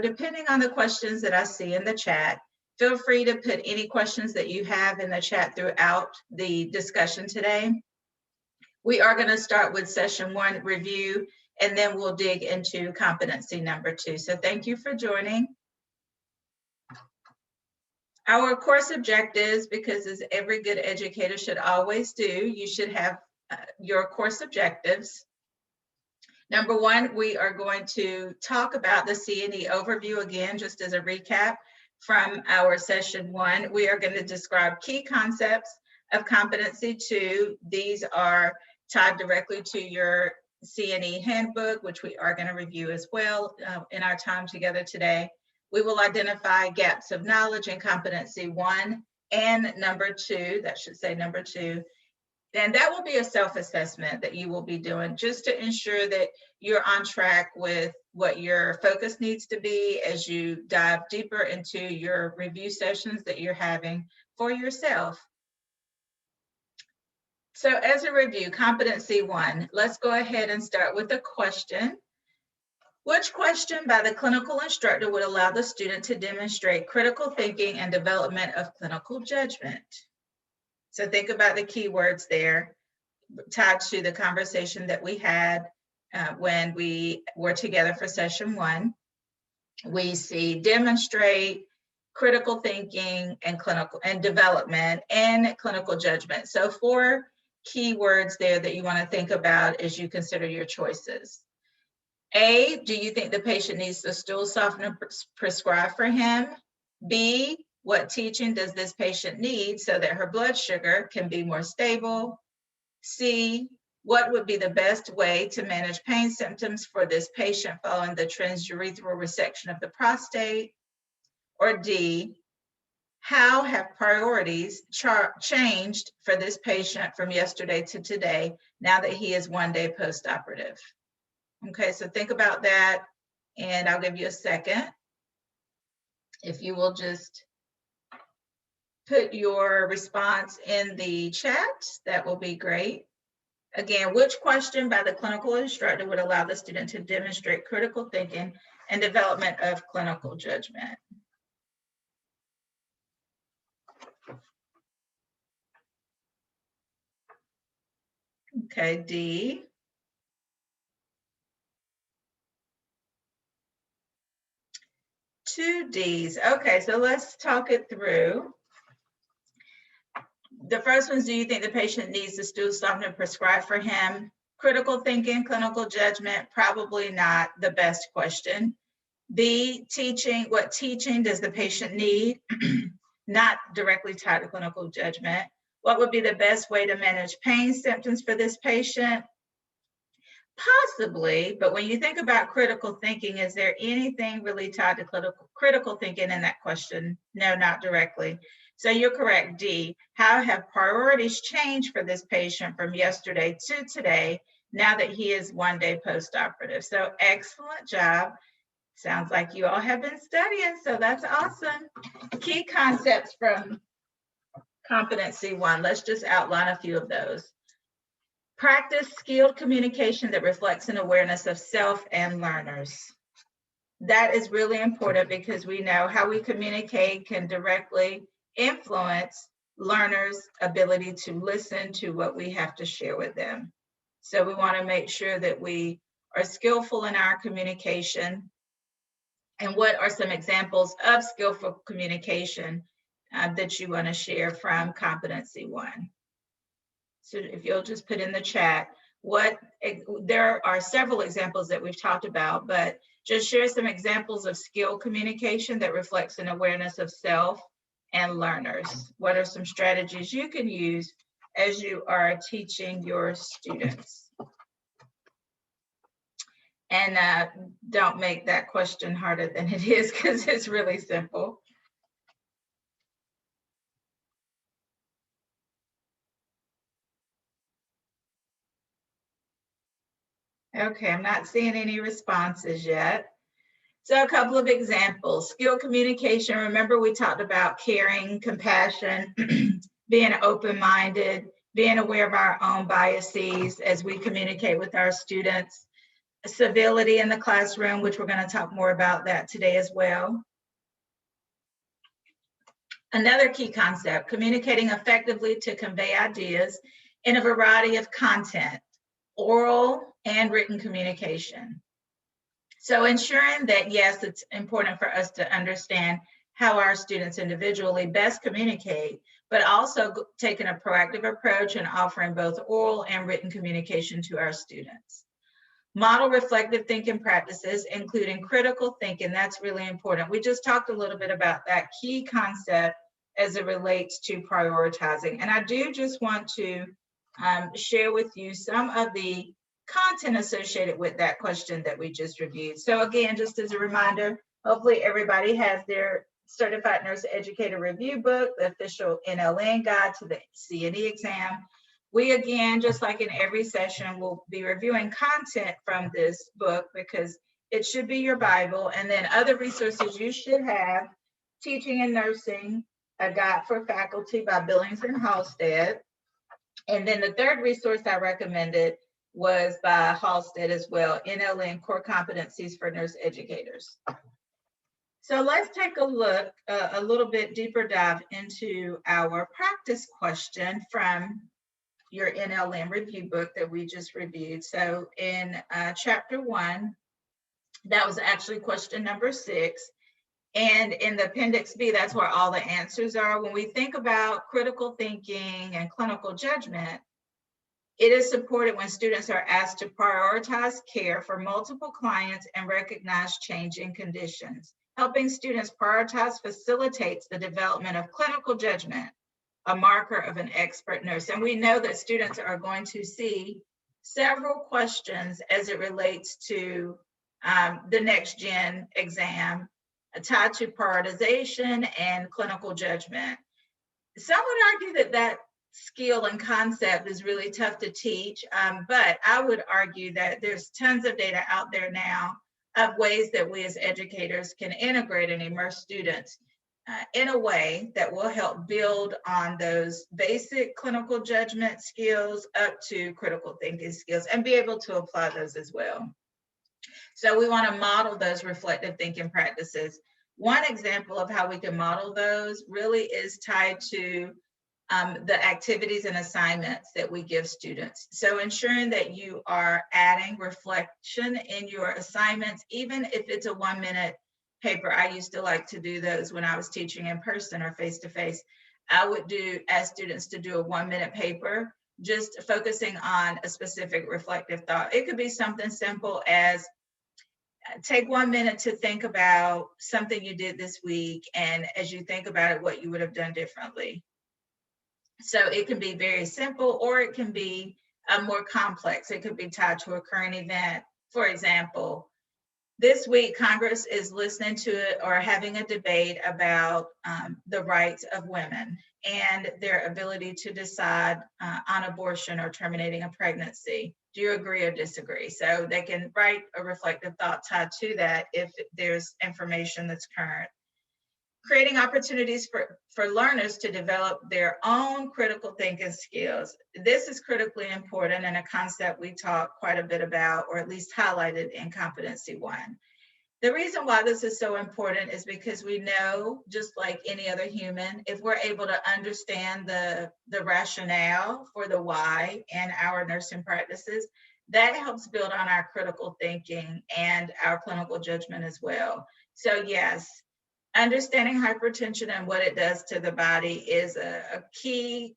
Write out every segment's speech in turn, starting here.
depending on the questions that I see in the chat, feel free to put any questions that you have in the chat throughout the discussion today. We are going to start with session 1 review, and then we'll dig into competency number 2. So thank you for joining. Our course objectives, because as every good educator should always do, you should have your course objectives. Number 1, we are going to talk about the CNE overview again, just as a recap from our session 1. We are going to describe key concepts of competency 2. These are tied directly to your CNE handbook, which we are going to review as well in our time together today. We will identify gaps of knowledge in competency 1 and number 2, that should say number 2. And that will be a self-assessment that you will be doing just to ensure that you're on track with what your focus needs to be as you dive deeper into your review sessions that you're having for yourself. So as a review, competency 1, let's go ahead and start with a question. Which question by the clinical instructor would allow the student to demonstrate critical thinking and development of clinical judgment? So think about the keywords there tied to the conversation that we had when we were together for session 1. We see demonstrate, critical thinking, and clinical and development and clinical judgment. So 4 keywords there that you want to think about as you consider your choices. A, do you think the patient needs the stool softener prescribed for him? B, what teaching does this patient need so that her blood sugar can be more stable? C, what would be the best way to manage pain symptoms for this patient following the transurethral resection of the prostate? Or D, how have priorities changed for this patient from yesterday to today now that he is 1 day post-operative? Okay, so think about that, and I'll give you a second. If you will just put your response in the chat, that will be great. Again, which question by the clinical instructor would allow the student to demonstrate critical thinking and development of clinical judgment? Okay, D. Two Ds. Okay, so let's talk it through. The first one is, do you think the patient needs the stool softener prescribed for him? Critical thinking, clinical judgment, probably not the best question. B, teaching, what teaching does the patient need? Not directly tied to clinical judgment. What would be the best way to manage pain symptoms for this patient? Possibly, but when you think about critical thinking, is there anything really tied to critical thinking in that question? No, not directly. So you're correct, D. How have priorities changed for this patient from yesterday to today now that he is 1 day post-operative? So excellent job. Sounds like you all have been studying, so that's awesome. Key concepts from competency 1. Let's just outline a few of those. Practice skilled communication that reflects an awareness of self and learners. That is really important because we know how we communicate can directly influence learners' ability to listen to what we have to share with them. So we want to make sure that we are skillful in our communication. And what are some examples of skillful communication that you want to share from competency 1? So if you'll just put in the chat, there are several examples that we've talked about, but just share some examples of skill communication that reflects an awareness of self and learners. What are some strategies you can use as you are teaching your students? And don't make that question harder than it is, because it's really simple. Okay, I'm not seeing any responses yet. So a couple of examples. Skill communication. Remember, we talked about caring, compassion, being open-minded, being aware of our own biases as we communicate with our students. civility in the classroom, which we're going to talk more about that today as well. Another key concept, communicating effectively to convey ideas in a variety of content, oral and written communication. So ensuring that, yes, it's important for us to understand how our students individually best communicate, but also taking a proactive approach and offering both oral and written communication to our students. Model reflective thinking practices, including critical thinking. That's really important. We just talked a little bit about that key concept as it relates to prioritizing. And I do just want to share with you some of the content associated with that question that we just reviewed. So again, just as a reminder, hopefully everybody has their Certified Nurse Educator review book, the official NLN guide to the CNE exam. We, again, just like in every session, will be reviewing content from this book because it should be your Bible. And then other resources you should have: Teaching and Nursing, a Guide for Faculty by Billings and Halstead. And then the third resource I recommended was by Halstead as well, NLN Core Competencies for Nurse Educators. So let's take a look, a little bit deeper dive into our practice question from your NLN review book that we just reviewed. So in chapter 1, that was actually question number 6. And in the appendix B, that's where all the answers are. When we think about critical thinking and clinical judgment, it is supported when students are asked to prioritize care for multiple clients and recognize changing conditions. Helping students prioritize facilitates the development of clinical judgment, a marker of an expert nurse. And we know that students are going to see several questions as it relates to the next gen exam tied to prioritization and clinical judgment. Some would argue that that skill and concept is really tough to teach, but I would argue that there's tons of data out there now of ways that we as educators can integrate and immerse students in a way that will help build on those basic clinical judgment skills up to critical thinking skills and be able to apply those as well. So we want to model those reflective thinking practices. One example of how we can model those really is tied to the activities and assignments that we give students. So ensuring that you are adding reflection in your assignments, even if it's a 1-minute paper. I used to like to do those when I was teaching in person or face-to-face. I would ask students to do a 1-minute paper, just focusing on a specific reflective thought. It could be something simple as take 1 minute to think about something you did this week, and as you think about it, what you would have done differently. So it can be very simple, or it can be more complex. It could be tied to a current event. For example, this week, Congress is listening to it or having a debate about the rights of women and their ability to decide on abortion or terminating a pregnancy. Do you agree or disagree? So they can write a reflective thought tied to that if there's information that's current. Creating opportunities for learners to develop their own critical thinking skills. This is critically important and a concept we talk quite a bit about, or at least highlighted in Competency 1. The reason why this is so important is because we know, just like any other human, if we're able to understand the rationale for the why in our nursing practices, that helps build on our critical thinking and our clinical judgment as well. So yes, understanding hypertension and what it does to the body is a key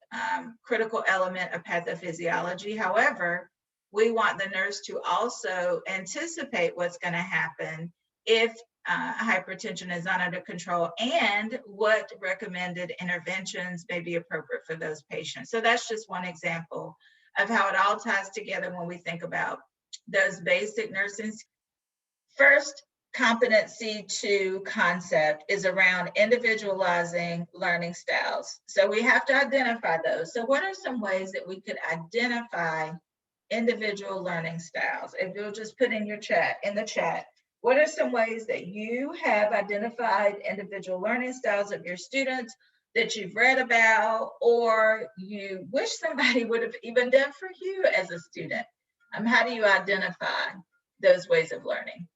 critical element of pathophysiology. However, we want the nurse to also anticipate what's going to happen if hypertension is not under control and what recommended interventions may be appropriate for those patients. So that's just one example of how it all ties together when we think about those basic nursing. First, Competency 2 concept is around individualizing learning styles. So we have to identify those. So what are some ways that we could identify individual learning styles? If you'll just put in the chat, what are some ways that you have identified individual learning styles of your students that you've read about, or you wish somebody would have even done for you as a student? How do you identify those ways of learning.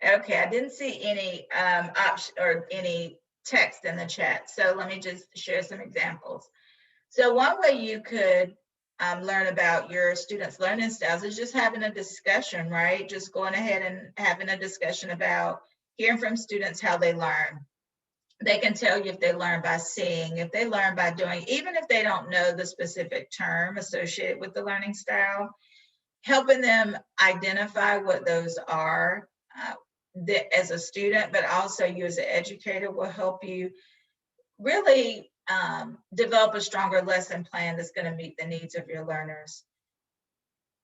Okay, I didn't see any option or any text in the chat. So let me just share some examples. So one way you could learn about your students' learning styles is just having a discussion, right? Just going ahead and having a discussion about hearing from students how they learn. They can tell you if they learn by seeing, if they learn by doing, even if they don't know the specific term associated with the learning style, helping them identify what those are as a student, but also you as an educator will help you really develop a stronger lesson plan that's going to meet the needs of your learners.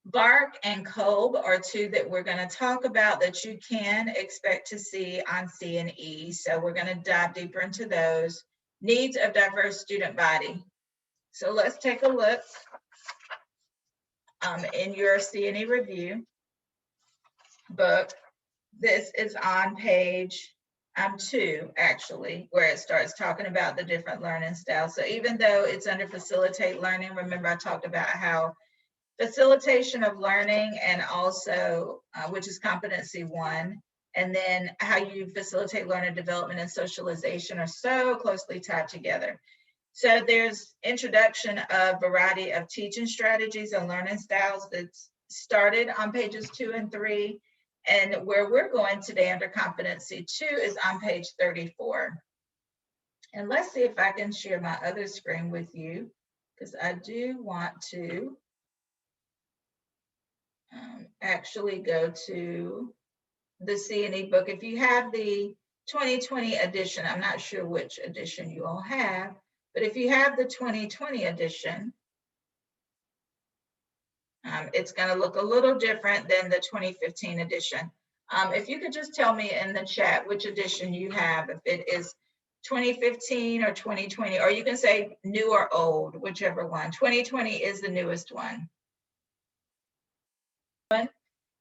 BARC and COBE are two that we're going to talk about that you can expect to see on CNE. So we're going to dive deeper into those. Needs of diverse student body. So let's take a look in your CNE review book. This is on page 2, actually, where it starts talking about the different learning styles. So even though it's under facilitate learning, remember I talked about how facilitation of learning and also, which is competency 1, and then how you facilitate learner development and socialization are so closely tied together. So there's introduction of variety of teaching strategies and learning styles that's started on pages 2 and 3. And where we're going today under competency 2 is on page 34. And let's see if I can share my other screen with you, because I do want to actually go to the CNE book. If you have the 2020 edition, I'm not sure which edition you all have, but if you have the 2020 edition, it's going to look a little different than the 2015 edition. If you could just tell me in the chat which edition you have, if it is 2015 or 2020, or you can say new or old, whichever one. 2020 is the newest one.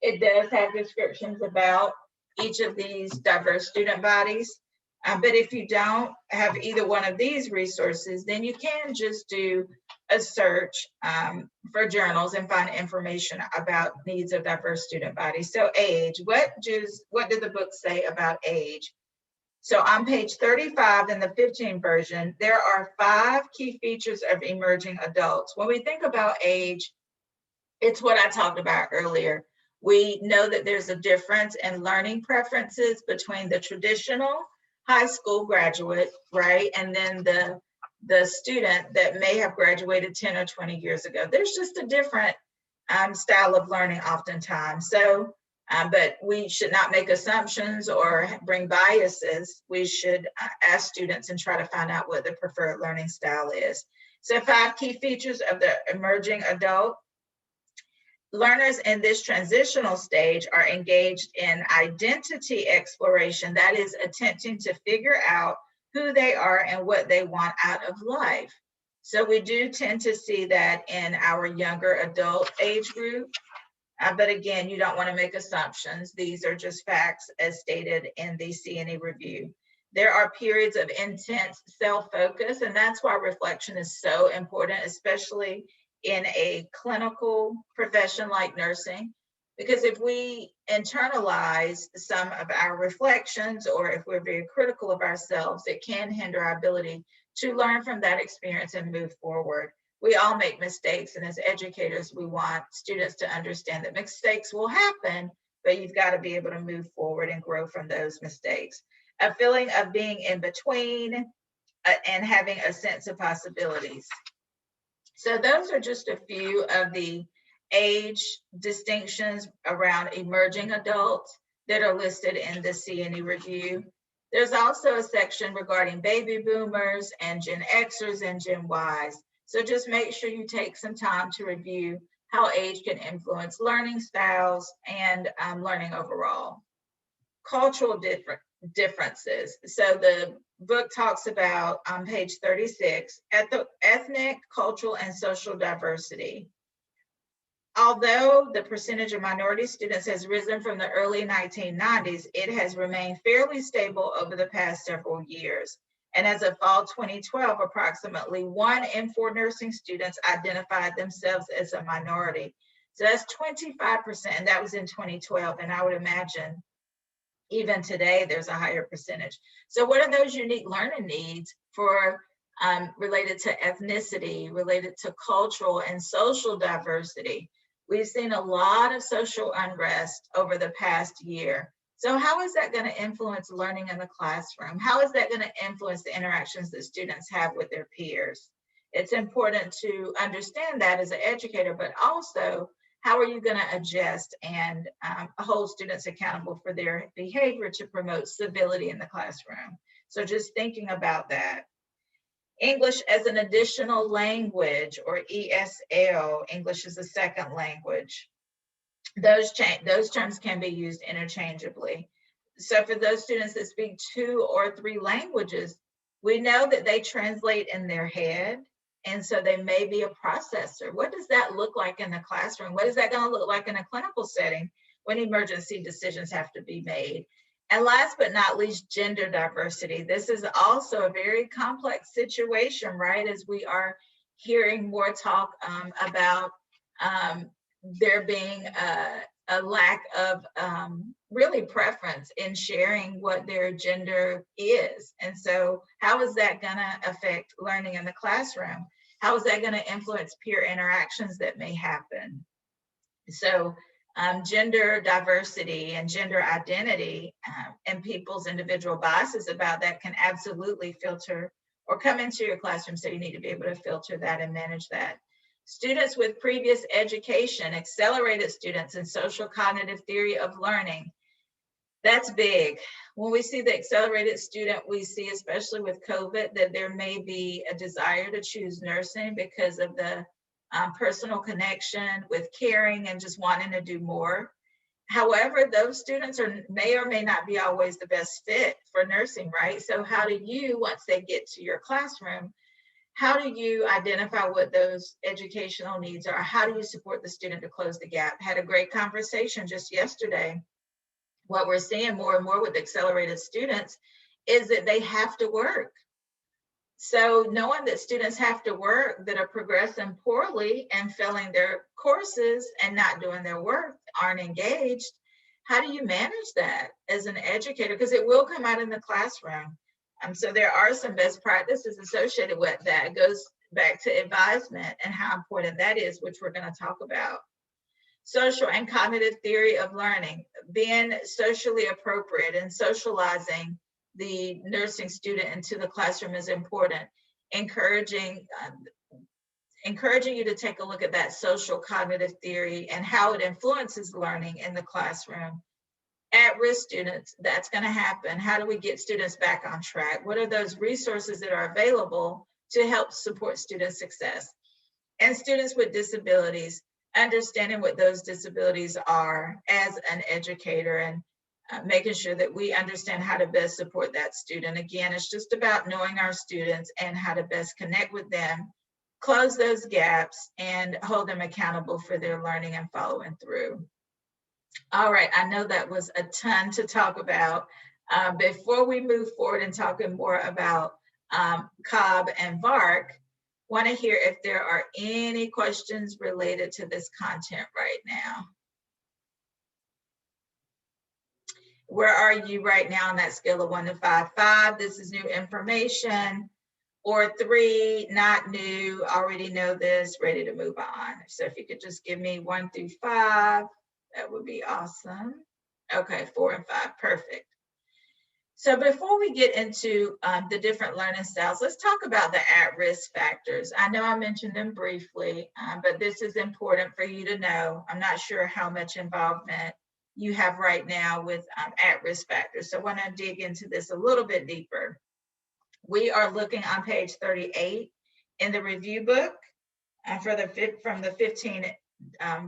It does have descriptions about each of these diverse student bodies. But if you don't have either one of these resources, then you can just do a search for journals and find information about needs of diverse student bodies. So age, what does the book say about age? So on page 35 in the 15 version, there are 5 key features of emerging adults. When we think about age, it's what I talked about earlier. We know that there's a difference in learning preferences between the traditional high school graduate, right? And then the student that may have graduated 10 or 20 years ago. There's just a different style of learning oftentimes. So, but we should not make assumptions or bring biases. We should ask students and try to find out what the preferred learning style is. So 5 key features of the emerging adult. Learners in this transitional stage are engaged in identity exploration, that is attempting to figure out who they are and what they want out of life. So we do tend to see that in our younger adult age group, but again, you don't want to make assumptions. These are just facts as stated in the CNE review. There are periods of intense self-focus, and that's why reflection is so important, especially in a clinical profession like nursing, because if we internalize some of our reflections or if we're very critical of ourselves, it can hinder our ability to learn from that experience and move forward. We all make mistakes, and as educators, we want students to understand that mistakes will happen, but you've got to be able to move forward and grow from those mistakes. A feeling of being in between and having a sense of possibilities. So those are just a few of the age distinctions around emerging adults that are listed in the CNE review. There's also a section regarding baby boomers and Gen Xers and Gen Ys. So just make sure you take some time to review how age can influence learning styles and learning overall. Cultural differences. So the book talks about on page 36, ethnic, cultural, and social diversity. Although the percentage of minority students has risen from the early 1990s, it has remained fairly stable over the past several years. And as of fall 2012, approximately 1 in 4 nursing students identified themselves as a minority. So that's 25%, and that was in 2012. And I would imagine even today, there's a higher percentage. So what are those unique learning needs for related to ethnicity, related to cultural and social diversity? We've seen a lot of social unrest over the past year. So how is that going to influence learning in the classroom? How is that going to influence the interactions that students have with their peers? It's important to understand that as an educator, but also how are you going to adjust and hold students accountable for their behavior to promote civility in the classroom? So just thinking about that. English as an additional language, or ESL, English as a second language. Those terms can be used interchangeably. So for those students that speak 2 or 3 languages, we know that they translate in their head, and so they may be a processor. What does that look like in the classroom? What is that going to look like in a clinical setting when emergency decisions have to be made? And last but not least, gender diversity. This is also a very complex situation, right? As we are hearing more talk about there being a lack of really preference in sharing what their gender is. And so how is that going to affect learning in the classroom? How is that going to influence peer interactions that may happen? So gender diversity and gender identity and people's individual biases about that can absolutely filter or come into your classroom. So you need to be able to filter that and manage that. Students with previous education, accelerated students in social cognitive theory of learning. That's big. When we see the accelerated student, we see, especially with COVID, that there may be a desire to choose nursing because of the personal connection with caring and just wanting to do more. However, those students may or may not be always the best fit for nursing, right? So how do you, once they get to your classroom, how do you identify what those educational needs are? How do you support the student to close the gap? Had a great conversation just yesterday. What we're seeing more and more with accelerated students is that they have to work. So knowing that students have to work that are progressing poorly and failing their courses and not doing their work, aren't engaged, how do you manage that as an educator? Because it will come out in the classroom. So there are some best practices associated with that. It goes back to advisement and how important that is, which we're going to talk about. Social and cognitive theory of learning, being socially appropriate and socializing the nursing student into the classroom is important. Encouraging you to take a look at that social cognitive theory and how it influences learning in the classroom. At-risk students, that's going to happen. How do we get students back on track? What are those resources that are available to help support student success? And students with disabilities, understanding what those disabilities are as an educator and making sure that we understand how to best support that student. Again, it's just about knowing our students and how to best connect with them, close those gaps, and hold them accountable for their learning and following through. All right, I know that was a ton to talk about. Before we move forward and talking more about COB and VARC, want to hear if there are any questions related to this content right now. Where are you right now on that scale of 1 to 5? 5, this is new information, or 3, not new, already know this, ready to move on. So if you could just give me 1 through 5, that would be awesome. Okay, 4 and 5, perfect. So before we get into the different learning styles, let's talk about the at-risk factors. I know I mentioned them briefly, but this is important for you to know. I'm not sure how much involvement you have right now with at-risk factors. So I want to dig into this a little bit deeper. We are looking on page 38 in the review book from the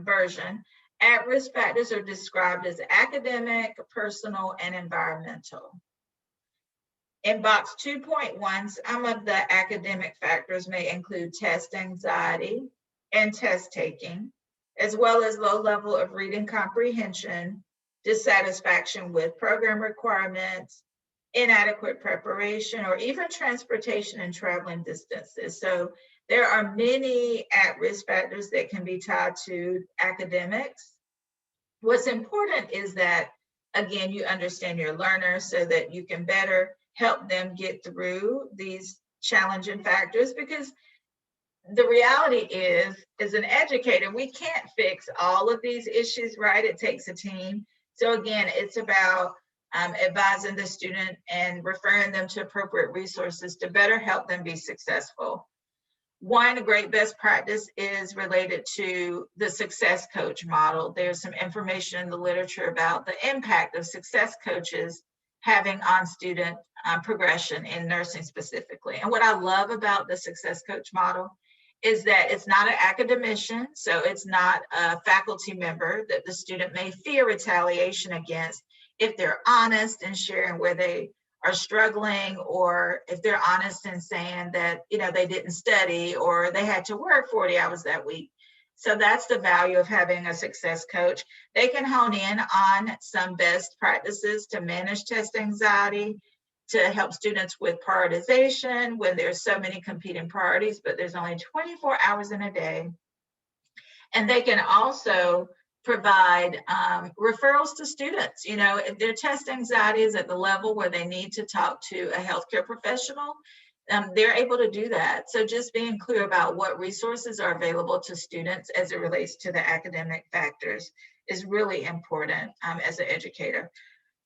version, at-risk factors are described as academic, personal, and environmental. In box 2.1, some of the academic factors may include test anxiety and test taking, as well as low level of reading comprehension, dissatisfaction with program requirements, inadequate preparation, or even transportation and traveling distances. So there are many at-risk factors that can be tied to academics. What's important is that, again, you understand your learners so that you can better help them get through these challenging factors, because the reality is, as an educator, we can't fix all of these issues, right? It takes a team. So again, it's about advising the student and referring them to appropriate resources to better help them be successful. One great best practice is related to the success coach model. There's some information in the literature about the impact of success coaches having on student progression in nursing specifically. And what I love about the success coach model is that it's not an academician, so it's not a faculty member that the student may fear retaliation against if they're honest in sharing where they are struggling, or if they're honest in saying that, you know, they didn't study or they had to work 40 hours that week. So that's the value of having a success coach. They can hone in on some best practices to manage test anxiety, to help students with prioritization when there's so many competing priorities, but there's only 24 hours in a day. And they can also provide referrals to students. You know, if their test anxiety is at the level where they need to talk to a healthcare professional, they're able to do that. So just being clear about what resources are available to students as it relates to the academic factors is really important as an educator.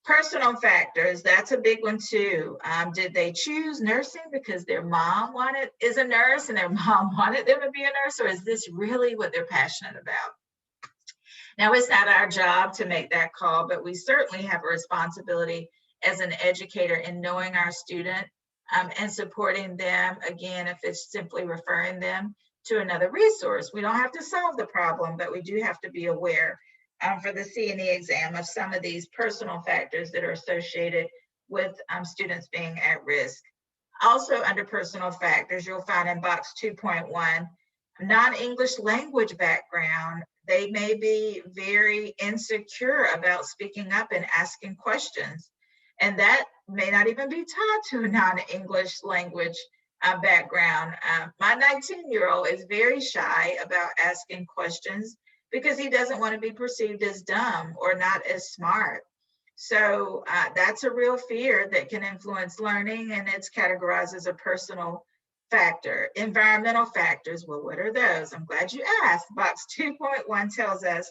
Personal factors, that's a big one too. Did they choose nursing because their mom is a nurse and their mom wanted them to be a nurse, or is this really what they're passionate about? Now, it's not our job to make that call, but we certainly have a responsibility as an educator in knowing our student and supporting them. Again, if it's simply referring them to another resource, we don't have to solve the problem, but we do have to be aware for the CNE exam of some of these personal factors that are associated with students being at risk. Also under personal factors, you'll find in box 2.1, non-English language background. They may be very insecure about speaking up and asking questions. And that may not even be tied to a non-English language background. My 19-year-old is very shy about asking questions because he doesn't want to be perceived as dumb or not as smart. So that's a real fear that can influence learning, and it's categorized as a personal factor. Environmental factors, well, what are those? I'm glad you asked. Box 2.1 tells us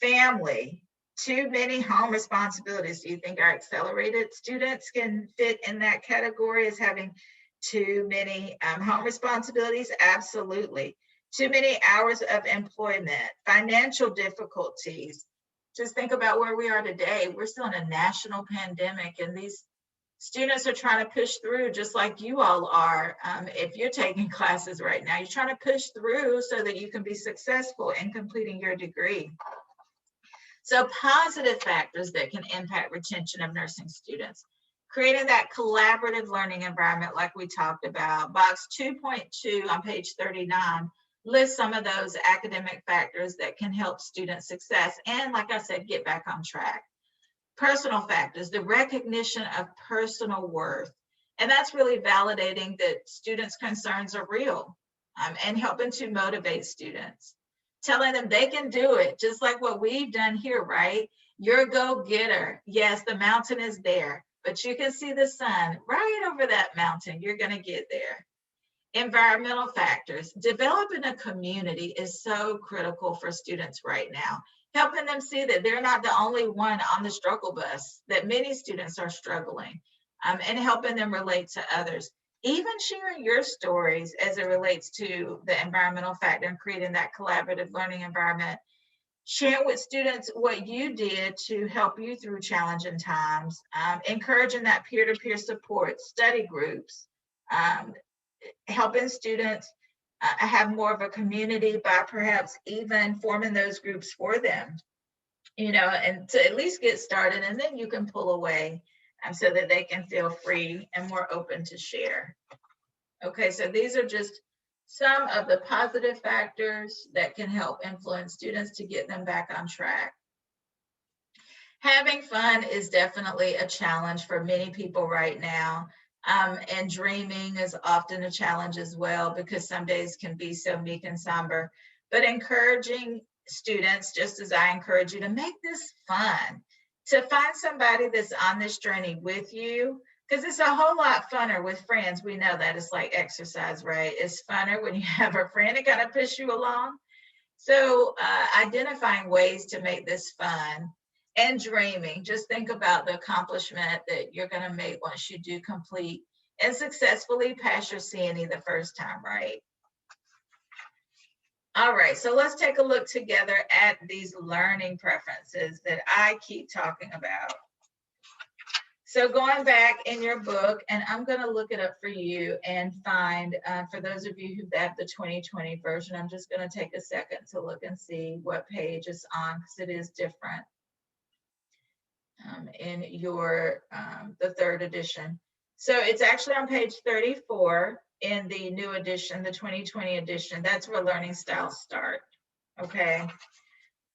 family, too many home responsibilities. Do you think our accelerated students can fit in that category as having too many home responsibilities? Absolutely. Too many hours of employment, financial difficulties. Just think about where we are today. We're still in a national pandemic, and these students are trying to push through just like you all are. If you're taking classes right now, you're trying to push through so that you can be successful in completing your degree. So positive factors that can impact retention of nursing students. Creating that collaborative learning environment like we talked about. Box 2.2 on page 39 lists some of those academic factors that can help student success and, like I said, get back on track. Personal factors, the recognition of personal worth. And that's really validating that students' concerns are real and helping to motivate students. Telling them they can do it, just like what we've done here, right? You're a go-getter. Yes, the mountain is there, but you can see the sun right over that mountain. You're going to get there. Environmental factors. Developing a community is so critical for students right now. Helping them see that they're not the only one on the struggle bus, that many students are struggling, and helping them relate to others. Even sharing your stories as it relates to the environmental factor and creating that collaborative learning environment. Sharing with students what you did to help you through challenging times. Encouraging that peer-to-peer support, study groups, helping students have more of a community by perhaps even forming those groups for them, and to at least get started, and then you can pull away so that they can feel free and more open to share. Okay, so these are just some of the positive factors that can help influence students to get them back on track. Having fun is definitely a challenge for many people right now. And dreaming is often a challenge as well, because some days can be so meek and somber. But encouraging students, just as I encourage you, to make this fun, to find somebody that's on this journey with you, because it's a whole lot funner with friends. We know that it's like exercise, right? It's funner when you have a friend that kind of push you along. So identifying ways to make this fun. And dreaming, just think about the accomplishment that you're going to make once you do complete and successfully pass your CNE the first time, right? All right, so let's take a look together at these learning preferences that I keep talking about. So going back in your book, and I'm going to look it up for you and find, for those of you who have the 2020 version, I'm just going to take a second to look and see what page it's on, because it is different. In your the third edition. So it's actually on page 34 in the new edition, the 2020 edition. That's where learning styles start. Okay.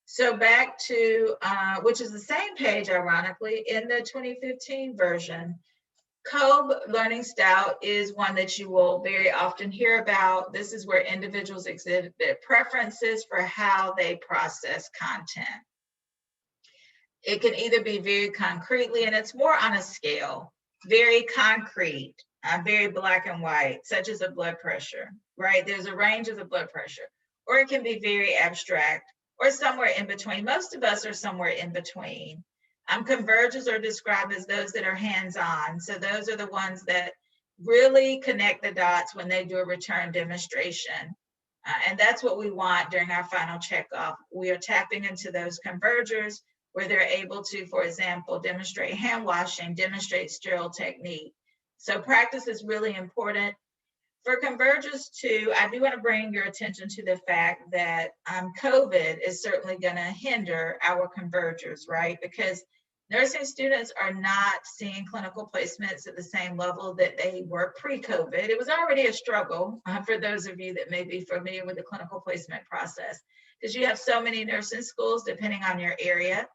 So back to, which is the same page, ironically, in the 2015 version. COBE learning style is one that you will very often hear about. This is where individuals exhibit their preferences for how they process content. It can either be very concretely, and it's more on a scale, very concrete, very black and white, such as a blood pressure, right? There's a range of the blood pressure, or it can be very abstract, or somewhere in between. Most of us are somewhere in between. Convergers are described as those that are hands-on. So those are the ones that really connect the dots when they do a return demonstration. And that's what we want during our final checkoff. We are tapping into those convergers where they're able to, for example, demonstrate hand washing, demonstrate sterile technique. So practice is really important. For convergers too, I do want to bring your attention to the fact that COVID is certainly going to hinder our convergers, right? Because nursing students are not seeing clinical placements at the same level that they were pre-COVID. It was already a struggle for those of you that may be familiar with the clinical placement process, because you have so many nursing schools depending on your area.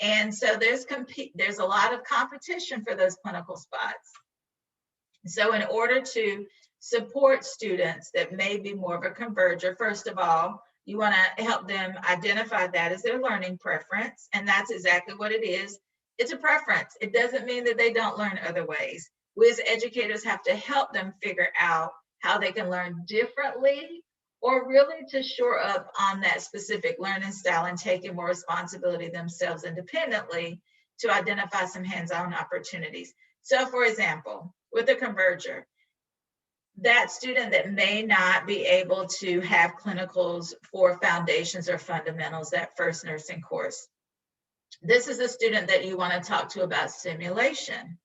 And so there's a lot of competition for those clinical spots. So in order to support students that may be more of a converger, first of all, you want to help them identify that as their learning preference. And that's exactly what it is. It's a preference. It doesn't mean that they don't learn other ways. We as educators have to help them figure out how they can learn differently, or really to shore up on that specific learning style and taking more responsibility themselves independently to identify some hands-on opportunities. So for example, with a converger, that student that may not be able to have clinicals for foundations or fundamentals, that first nursing course, this is a student that you want to talk to about simulation.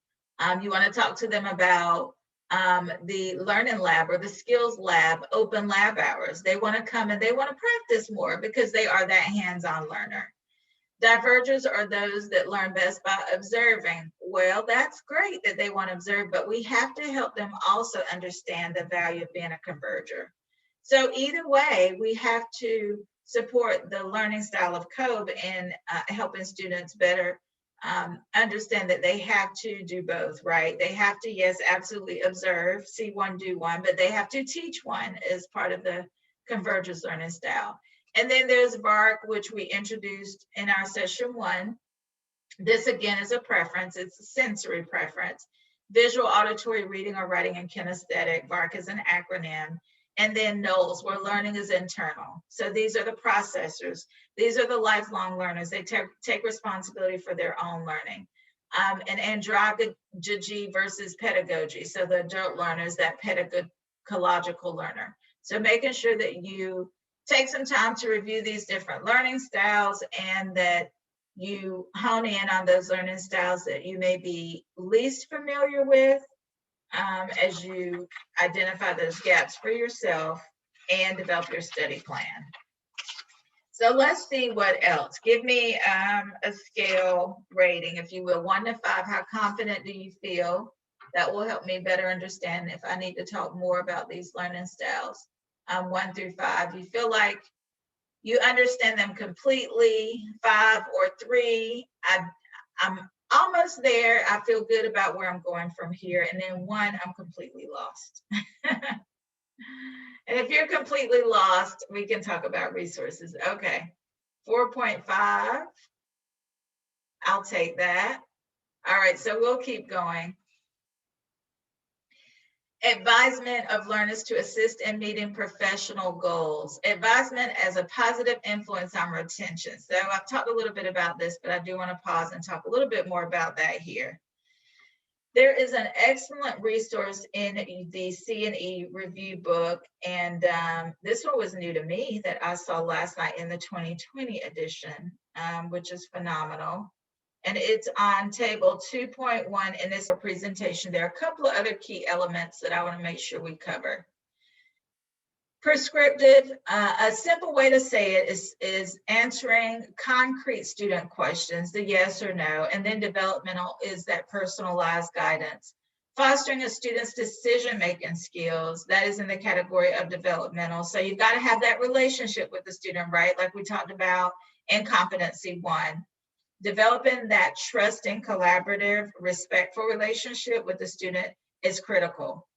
You want to talk to them about the learning lab or the skills lab, open lab hours. They want to come and they want to practice more because they are that hands-on learner. Divergers are those that learn best by observing. Well, that's great that they want to observe, but we have to help them also understand the value of being a converger. So either way, we have to support the learning style of COBE and helping students better understand that they have to do both, right? They have to, yes, absolutely observe, see one, do one, but they have to teach one as part of the convergence learning style. And then there's VARC, which we introduced in our session 1. This again is a preference, it's a sensory preference. Visual, auditory, reading or writing, and kinesthetic. VARC is an acronym. And then NOLS, where learning is internal. So these are the processors. These are the lifelong learners. They take responsibility for their own learning. And andragogy versus pedagogy. So the adult learners, that pedagogical learner. So making sure that you take some time to review these different learning styles and that you hone in on those learning styles that you may be least familiar with as you identify those gaps for yourself and develop your study plan. So let's see what else. Give me a scale rating, if you will, 1 to 5. How confident do you feel? That will help me better understand if I need to talk more about these learning styles. 1 through 5. You feel like you understand them completely. 5 or 3. I'm almost there. I feel good about where I'm going from here. And then 1, I'm completely lost. And if you're completely lost, we can talk about resources. Okay, 4.5. I'll take that. All right, so we'll keep going. Advisement of learners to assist in meeting professional goals. Advisement as a positive influence on retention. So I've talked a little bit about this, but I do want to pause and talk a little bit more about that here. There is an excellent resource in the CNE review book, and this one was new to me that I saw last night in the 2020 edition, which is phenomenal. And it's on table 2.1 in this presentation. There are a couple of other key elements that I want to make sure we cover. Prescriptive, a simple way to say it is answering concrete student questions, the yes or no, and then developmental is that personalized guidance. Fostering a student's decision-making skills, that is in the category of developmental. So you've got to have that relationship with the student, right? Like we talked about in competency 1. Developing that trusting, collaborative, respectful relationship with the student is critical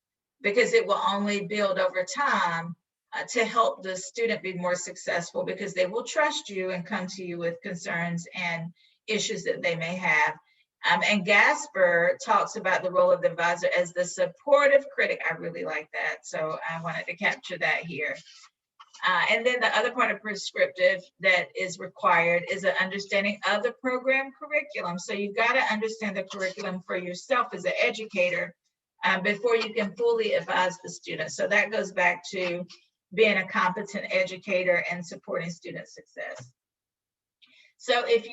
because it will only build over time to help the student be more successful because they will trust you and come to you with concerns and issues that they may have. And Gasper talks about the role of the advisor as the supportive critic. I really like that. So I wanted to capture that here. And then the other part of prescriptive that is required is an understanding of the program curriculum. So you've got to understand the curriculum for yourself as an educator before you can fully advise the student. So that goes back to being a competent educator and supporting student success. So if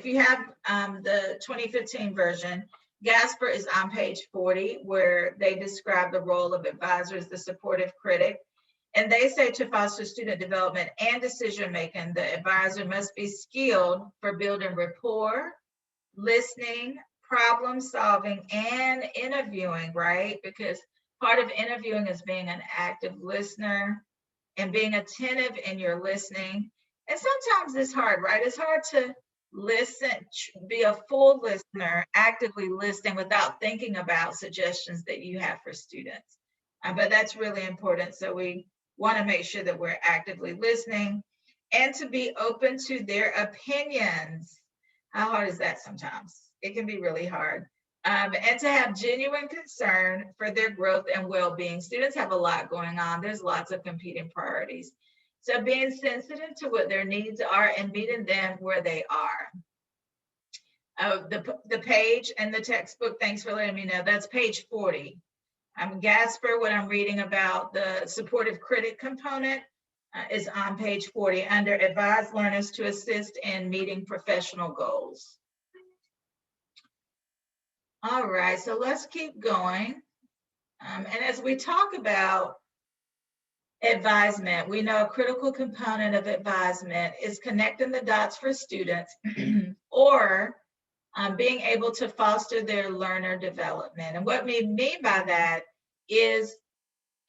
you have the 2015 version, Gasper is on page 40, where they describe the role of advisors, the supportive critic. And they say to foster student development and decision-making, the advisor must be skilled for building rapport, listening, problem solving, and interviewing, right? Because part of interviewing is being an active listener and being attentive in your listening. And sometimes it's hard, right? It's hard to listen, be a full listener, actively listening without thinking about suggestions that you have for students. But that's really important. So we want to make sure that we're actively listening and to be open to their opinions. How hard is that sometimes? It can be really hard. And to have genuine concern for their growth and well-being. Students have a lot going on. There's lots of competing priorities. So being sensitive to what their needs are and meeting them where they are. The page and the textbook, thanks for letting me know, that's page 40. Gasper, what I'm reading about the supportive critic component is on page 40 under advise learners to assist in meeting professional goals. All right, so let's keep going. And as we talk about advisement, we know a critical component of advisement is connecting the dots for students or being able to foster their learner development. And what we mean by that is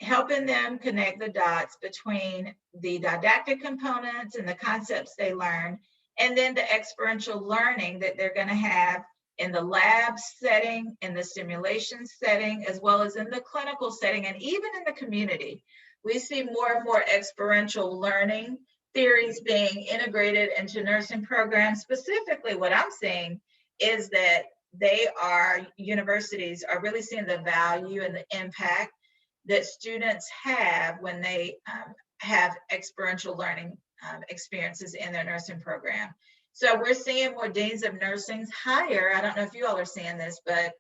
helping them connect the dots between the didactic components and the concepts they learn, and then the experiential learning that they're going to have in the lab setting, in the simulation setting, as well as in the clinical setting, and even in the community. We see more and more experiential learning theories being integrated into nursing programs. Specifically, what I'm seeing is that universities are really seeing the value and the impact that students have when they have experiential learning experiences in their nursing program. So we're seeing more deans of nursing hire. I don't know if you all are seeing this, but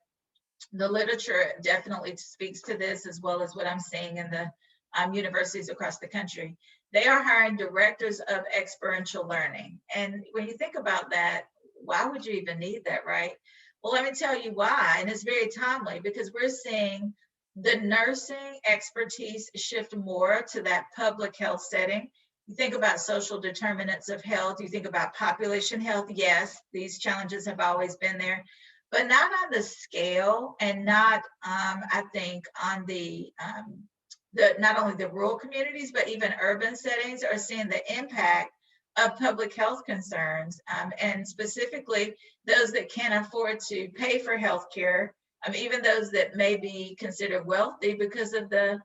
the literature definitely speaks to this, as well as what I'm seeing in the universities across the country. They are hiring directors of experiential learning. And when you think about that, why would you even need that, right? Well, let me tell you why, and it's very timely, because we're seeing the nursing expertise shift more to that public health setting. You think about social determinants of health, you think about population health. Yes, these challenges have always been there, but not on the scale, and not, I think, on the not only the rural communities, but even urban settings are seeing the impact of public health concerns, and specifically those that can't afford to pay for health care, even those that may be considered wealthy because of the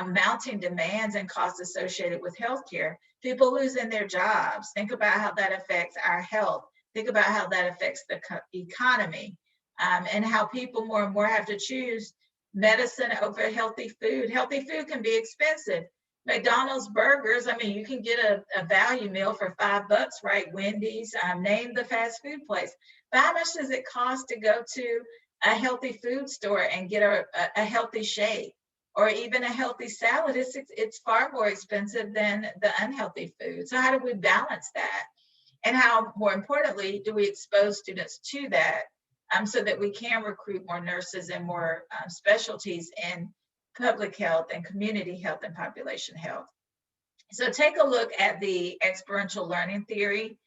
mounting demands and costs associated with healthcare. People losing their jobs. Think about how that affects our health. Think about how that affects the economy, and how people more and more have to choose medicine over healthy food. Healthy food can be expensive. McDonald's burgers, I mean, you can get a value meal for $5, right? Wendy's, name the fast food place. But how much does it cost to go to a healthy food store and get a healthy shake, or even a healthy salad? It's far more expensive than the unhealthy food. So how do we balance that? And how, more importantly, do we expose students to that, so that we can recruit more nurses and more specialties in public health and community health and population health? So take a look at the experiential learning theory.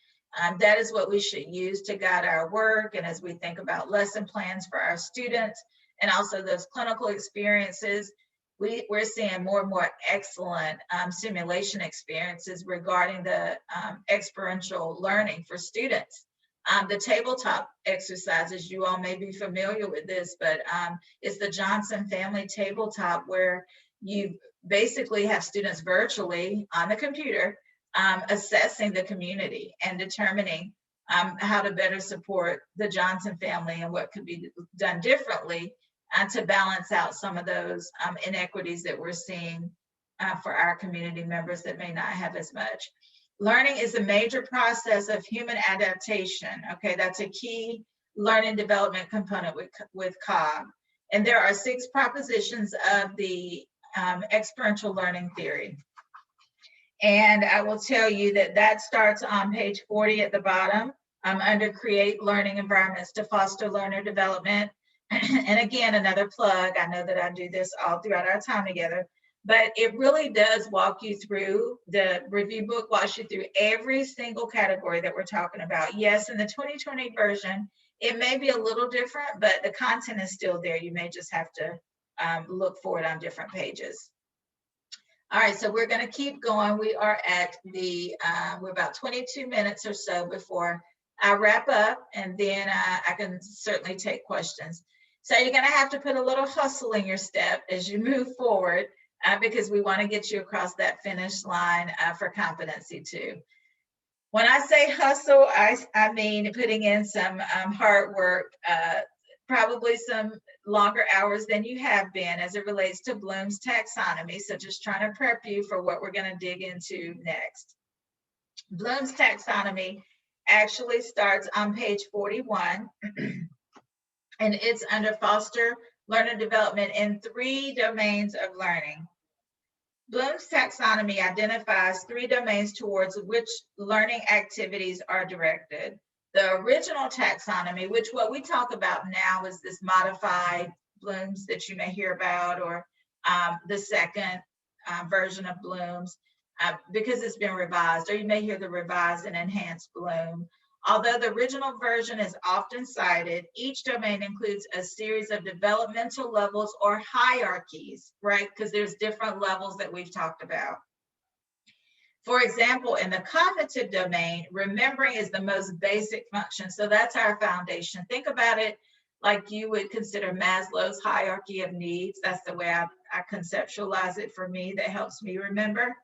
That is what we should use to guide our work, and as we think about lesson plans for our students and also those clinical experiences. We're seeing more and more excellent simulation experiences regarding the experiential learning for students. The tabletop exercises, you all may be familiar with this, but it's the Johnson Family Tabletop, where you basically have students virtually on the computer assessing the community and determining how to better support the Johnson family and what could be done differently to balance out some of those inequities that we're seeing for our community members that may not have as much. Learning is a major process of human adaptation. Okay, that's a key learning development component with COG. And there are 6 propositions of the experiential learning theory. And I will tell you that starts on page 40 at the bottom, under create learning environments to foster learner development. And again, another plug, I know that I do this all throughout our time together, but it really does walk you through, the review book walks you through every single category that we're talking about. Yes, in the 2020 version, it may be a little different, but the content is still there. You may just have to look for it on different pages. All right, so we're going to keep going. We are at we're about 22 minutes or so before I wrap up, and then I can certainly take questions. So you're going to have to put a little hustle in your step as you move forward, because we want to get you across that finish line for competency 2. When I say hustle, I mean putting in some hard work, probably some longer hours than you have been as it relates to Bloom's taxonomy. So just trying to prep you for what we're going to dig into next. Bloom's taxonomy actually starts on page 41, and it's under foster learner development in 3 domains of learning. Bloom's taxonomy identifies 3 domains towards which learning activities are directed. The original taxonomy, which what we talk about now is this modified Bloom's that you may hear about, or the second version of Bloom's, because it's been revised, or you may hear the revised and enhanced Bloom. Although the original version is often cited, each domain includes a series of developmental levels or hierarchies, right? Because there's different levels that we've talked about. For example, in the cognitive domain, remembering is the most basic function. So that's our foundation. Think about it like you would consider Maslow's hierarchy of needs. That's the way I conceptualize it for me, that helps me remember.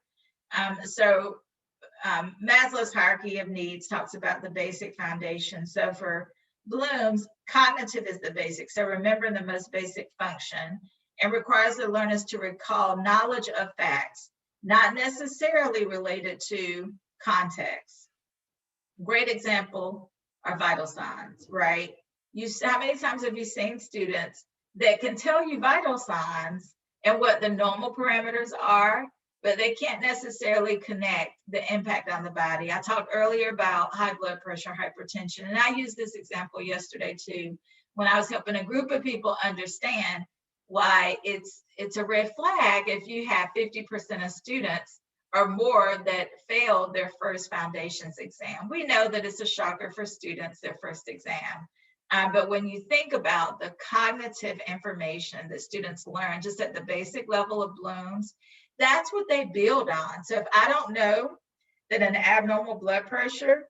Maslow's hierarchy of needs talks about the basic foundation. So for Bloom's, cognitive is the basic. So remembering the most basic function, and requires the learners to recall knowledge of facts, not necessarily related to context. Great example are vital signs, right? How many times have you seen students that can tell you vital signs and what the normal parameters are, but they can't necessarily connect the impact on the body? I talked earlier about high blood pressure, hypertension, and I used this example yesterday too, when I was helping a group of people understand why it's a red flag if you have 50% of students or more that failed their first foundations exam. We know that it's a shocker for students, their first exam. But when you think about the cognitive information that students learn just at the basic level of Bloom's, that's what they build on. So if I don't know that an abnormal blood pressure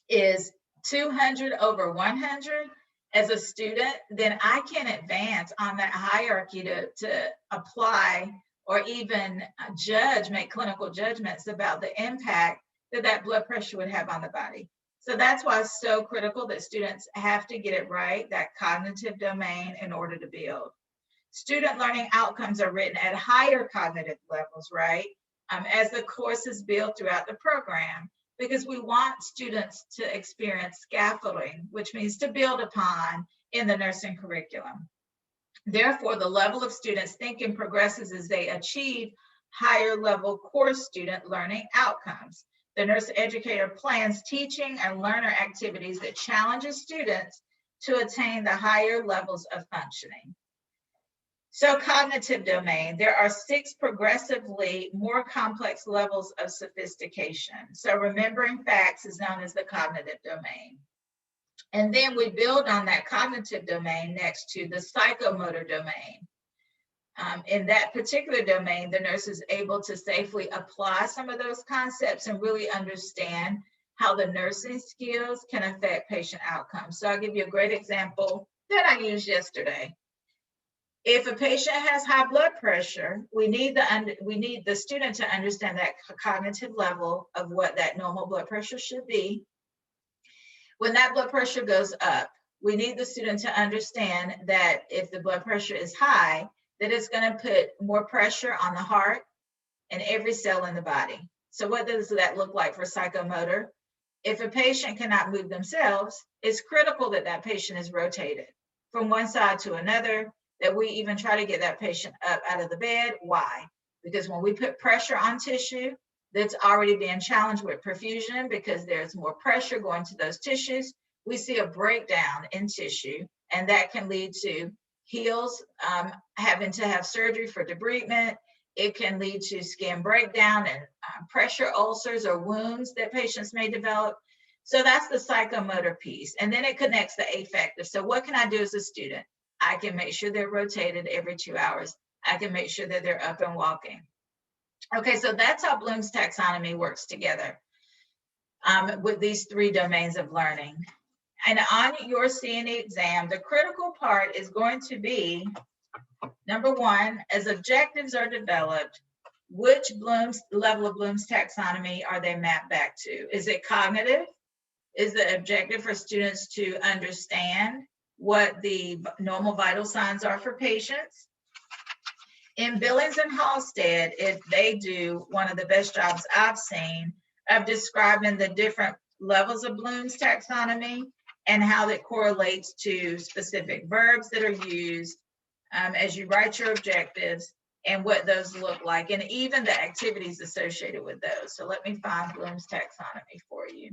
is 200 over 100 as a student, then I can advance on that hierarchy to apply or even judge, make clinical judgments about the impact that that blood pressure would have on the body. So that's why it's so critical that students have to get it right, that cognitive domain, in order to build. Student learning outcomes are written at higher cognitive levels, right? As the course is built throughout the program, because we want students to experience scaffolding, which means to build upon in the nursing curriculum. Therefore, the level of students' thinking progresses as they achieve higher level course student learning outcomes. The nurse educator plans teaching and learner activities that challenges students to attain the higher levels of functioning. So cognitive domain, there are 6 progressively more complex levels of sophistication. So remembering facts is known as the cognitive domain. And then we build on that cognitive domain next to the psychomotor domain. In that particular domain, the nurse is able to safely apply some of those concepts and really understand how the nursing skills can affect patient outcomes. So I'll give you a great example that I used yesterday. If a patient has high blood pressure, we need the student to understand that cognitive level of what that normal blood pressure should be. When that blood pressure goes up, we need the student to understand that if the blood pressure is high, that it's going to put more pressure on the heart and every cell in the body. So what does that look like for psychomotor? If a patient cannot move themselves, it's critical that that patient is rotated from one side to another, that we even try to get that patient up out of the bed. Why? Because when we put pressure on tissue that's already being challenged with perfusion, because there's more pressure going to those tissues, we see a breakdown in tissue, and that can lead to heels having to have surgery for debridement. It can lead to skin breakdown and pressure ulcers or wounds that patients may develop. So that's the psychomotor piece. And then it connects the affective. So what can I do as a student? I can make sure they're rotated every 2 hours. I can make sure that they're up and walking. Okay, so that's how Bloom's taxonomy works together with these 3 domains of learning. And on your CNE exam, the critical part is going to be, number 1, as objectives are developed, which level of Bloom's taxonomy are they mapped back to? Is it cognitive? Is the objective for students to understand what the normal vital signs are for patients? In Billings and Halstead, they do one of the best jobs I've seen of describing the different levels of Bloom's taxonomy and how that correlates to specific verbs that are used as you write your objectives and what those look like, and even the activities associated with those. So let me find Bloom's taxonomy for you.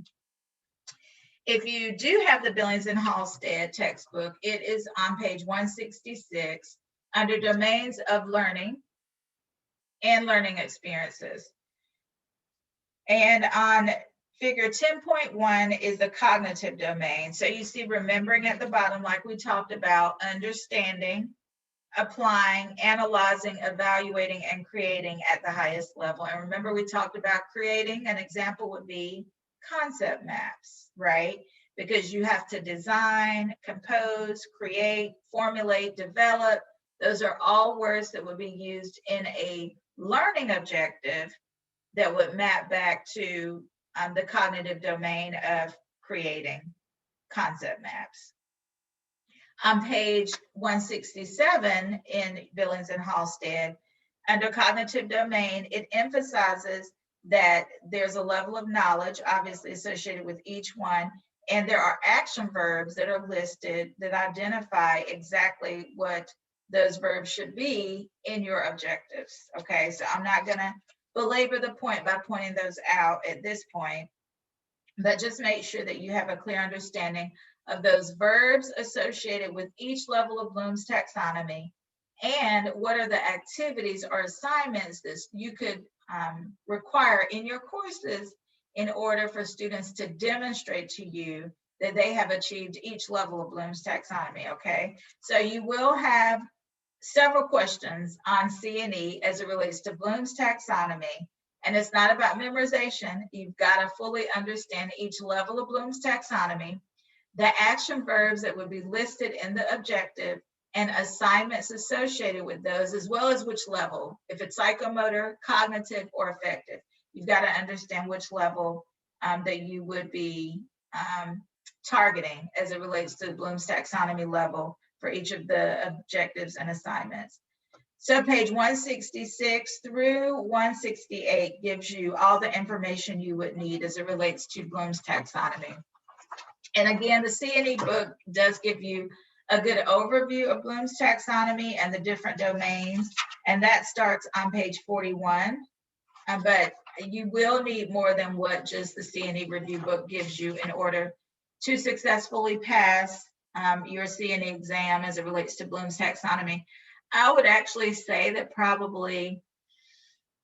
If you do have the Billings and Halstead textbook, it is on page 166 under domains of learning and learning experiences. And on figure 10.1 is the cognitive domain. So you see remembering at the bottom, like we talked about, understanding, applying, analyzing, evaluating, and creating at the highest level. And remember, we talked about creating. An example would be concept maps, right? Because you have to design, compose, create, formulate, develop. Those are all words that would be used in a learning objective that would map back to the cognitive domain of creating concept maps. On page 167 in Billings and Halstead, under cognitive domain, it emphasizes that there's a level of knowledge obviously associated with each one, and there are action verbs that are listed that identify exactly what those verbs should be in your objectives. Okay, so I'm not gonna belabor the point by pointing those out at this point, but just make sure that you have a clear understanding of those verbs associated with each level of Bloom's taxonomy And what are the activities or assignments that you could require in your courses in order for students to demonstrate to you that they have achieved each level of Bloom's taxonomy, okay? So you will have several questions on CNE as it relates to Bloom's taxonomy. And it's not about memorization. You've got to fully understand each level of Bloom's taxonomy, the action verbs that would be listed in the objective, and assignments associated with those, as well as which level, if it's psychomotor, cognitive, or affective. You've got to understand which level that you would be targeting as it relates to the Bloom's taxonomy level for each of the objectives and assignments. So page 166 through 168 gives you all the information you would need as it relates to Bloom's taxonomy. And again, the CNE book does give you a good overview of Bloom's taxonomy and the different domains, and that starts on page 41. But you will need more than what just the CNE review book gives you in order to successfully pass your CNE exam as it relates to Bloom's taxonomy. I would actually say that probably,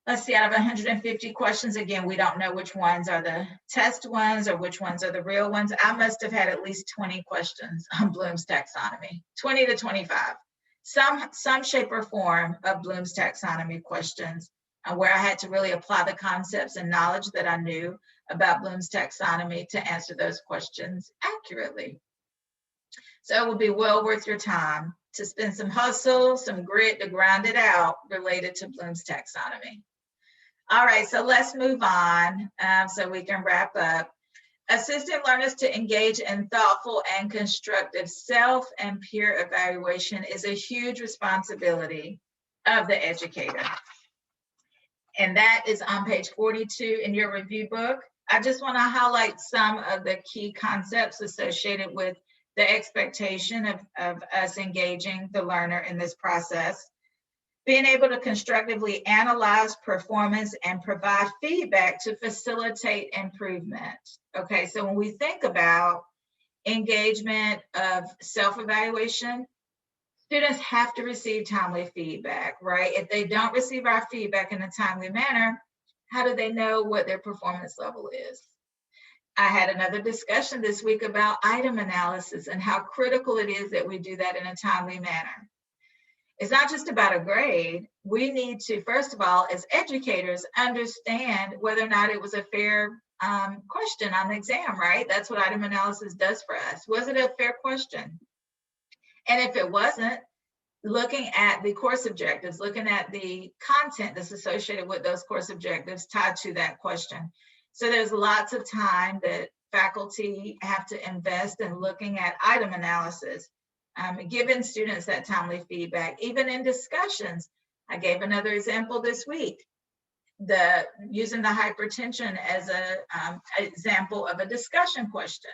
let's see, out of 150 questions, again, we don't know which ones are the test ones or which ones are the real ones. I must have had at least 20 questions on Bloom's taxonomy, 20 to 25, some shape or form of Bloom's taxonomy questions where I had to really apply the concepts and knowledge that I knew about Bloom's taxonomy to answer those questions accurately. So it will be well worth your time to spend some hustle, some grit to grind it out related to Bloom's taxonomy. All right, so let's move on so we can wrap up. Assisting learners to engage in thoughtful and constructive self and peer evaluation is a huge responsibility of the educator. And that is on page 42 in your review book. I just want to highlight some of the key concepts associated with the expectation of us engaging the learner in this process. Being able to constructively analyze performance and provide feedback to facilitate improvement. Okay, so when we think about engagement of self-evaluation, students have to receive timely feedback, right? If they don't receive our feedback in a timely manner, how do they know what their performance level is? I had another discussion this week about item analysis and how critical it is that we do that in a timely manner. It's not just about a grade. We need to, first of all, as educators, understand whether or not it was a fair question on the exam, right? That's what item analysis does for us. Was it a fair question? And if it wasn't, looking at the course objectives, looking at the content that's associated with those course objectives tied to that question. So there's lots of time that faculty have to invest in looking at item analysis, giving students that timely feedback, even in discussions. I gave another example this week, using the hypertension as an example of a discussion question.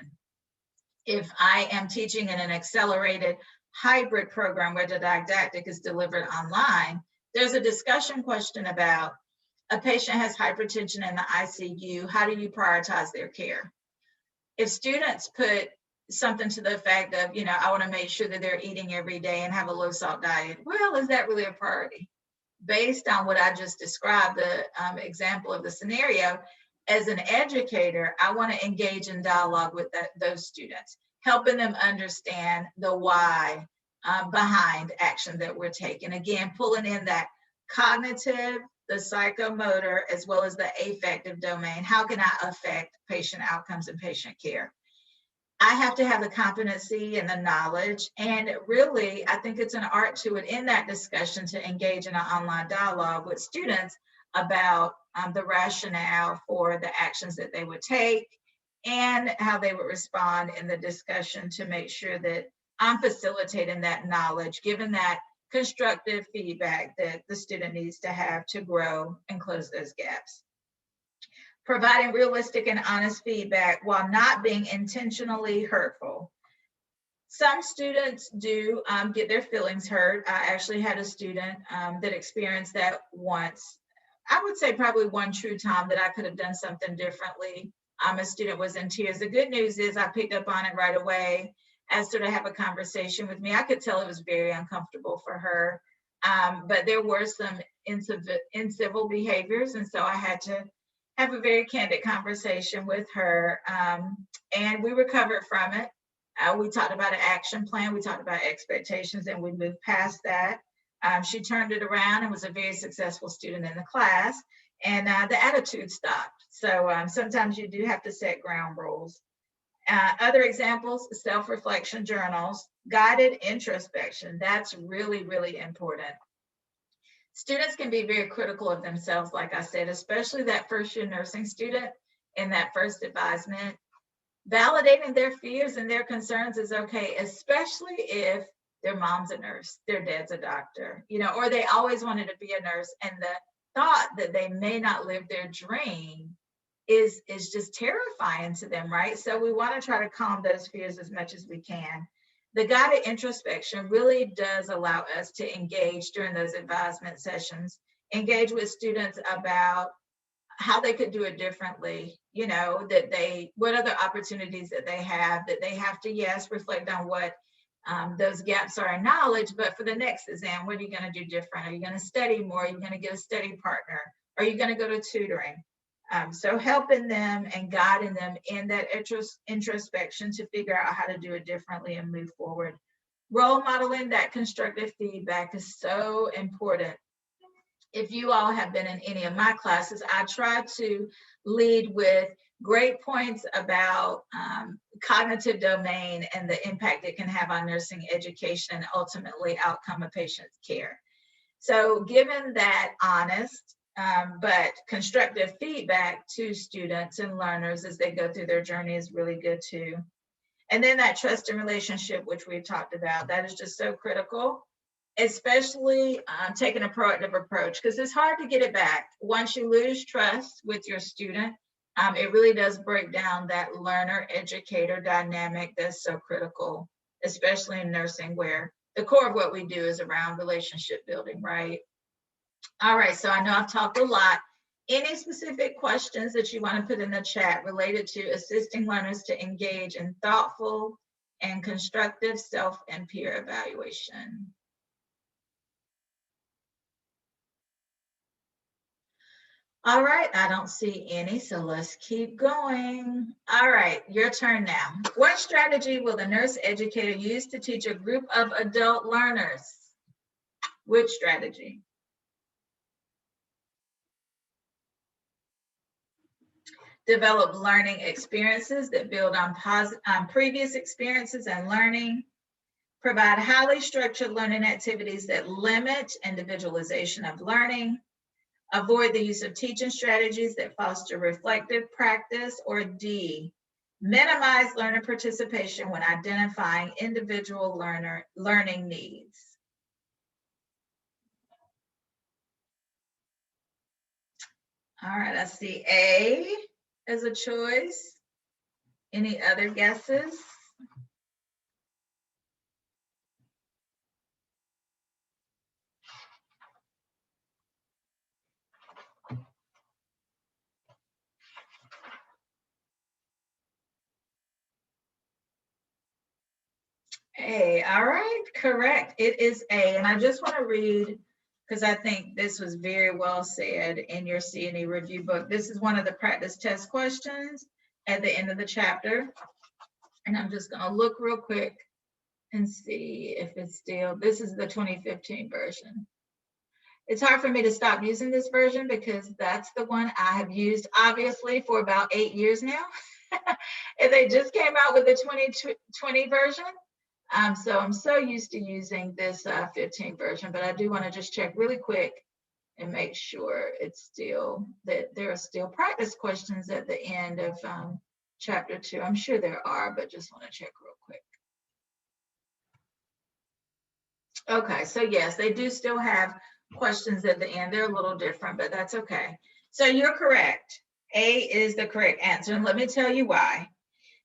If I am teaching in an accelerated hybrid program where the didactic is delivered online, there's a discussion question about a patient has hypertension in the ICU, how do you prioritize their care? If students put something to the effect of, I want to make sure that they're eating every day and have a low salt diet, well, is that really a priority? Based on what I just described, the example of the scenario, as an educator, I want to engage in dialogue with those students, helping them understand the why behind action that we're taking. Again, pulling in that cognitive, the psychomotor, as well as the affective domain. How can I affect patient outcomes and patient care? I have to have the competency and the knowledge. And really, I think it's an art to it in that discussion to engage in an online dialogue with students about the rationale for the actions that they would take and how they would respond in the discussion to make sure that I'm facilitating that knowledge, given that constructive feedback that the student needs to have to grow and close those gaps. Providing realistic and honest feedback while not being intentionally hurtful. Some students do get their feelings hurt. I actually had a student that experienced that once. I would say probably one true time that I could have done something differently. A student was in tears. The good news is I picked up on it right away, asked her to have a conversation with me. I could tell it was very uncomfortable for her. but there were some incivil behaviors, and so I had to have a very candid conversation with her, and we recovered from it. We talked about an action plan, we talked about expectations, and we moved past that. She turned it around and was a very successful student in the class, and the attitude stopped. So sometimes you do have to set ground rules. Other examples, self-reflection journals, guided introspection. That's really, really important. Students can be very critical of themselves, like I said, especially that first year nursing student in that first advisement. Validating their fears and their concerns is okay, especially if their mom's a nurse, their dad's a doctor, or they always wanted to be a nurse, and the thought that they may not live their dream is just terrifying to them, right? So we want to try to calm those fears as much as we can. The guided introspection really does allow us to engage during those advisement sessions, engage with students about how they could do it differently, what other opportunities that they have to, yes, reflect on what those gaps are in knowledge, but for the next exam, what are you going to do different? Are you going to study more? Are you going to get a study partner? Are you going to go to tutoring? So helping them and guiding them in that introspection to figure out how to do it differently and move forward. Role modeling that constructive feedback is so important. If you all have been in any of my classes, I try to lead with great points about cognitive domain and the impact it can have on nursing education and ultimately outcome of patient care. So given that honest but constructive feedback to students and learners as they go through their journey is really good too. And then that trust and relationship, which we've talked about, that is just so critical, especially taking a proactive approach, because it's hard to get it back. Once you lose trust with your student, it really does break down that learner-educator dynamic that's so critical, especially in nursing, where the core of what we do is around relationship building, right? All right, so I know I've talked a lot. Any specific questions that you want to put in the chat related to assisting learners to engage in thoughtful and constructive self and peer evaluation? All right, I don't see any, so let's keep going. All right, your turn now. What strategy will the nurse educator use to teach a group of adult learners? Which strategy? Develop learning experiences that build on previous experiences and learning. Provide highly structured learning activities that limit individualization of learning. Avoid the use of teaching strategies that foster reflective practice. Or D, minimize learner participation when identifying individual learning needs. All right, I see A as a choice. Any other guesses? A, all right, correct. It is A. And I just want to read, because I think this was very well said in your CNE review book. This is one of the practice test questions at the end of the chapter. And I'm just going to look real quick and see if it's still, this is the 2015 version. It's hard for me to stop using this version because that's the one I have used, obviously, for about 8 years now. And they just came out with the 2020 version. So I'm so used to using this 15 version, but I do want to just check really quick and make sure it's still, that there are still practice questions at the end of chapter 2. I'm sure there are, but just want to check real quick. Okay, so yes, they do still have questions at the end. They're a little different, but that's okay. So you're correct. A is the correct answer, and let me tell you why.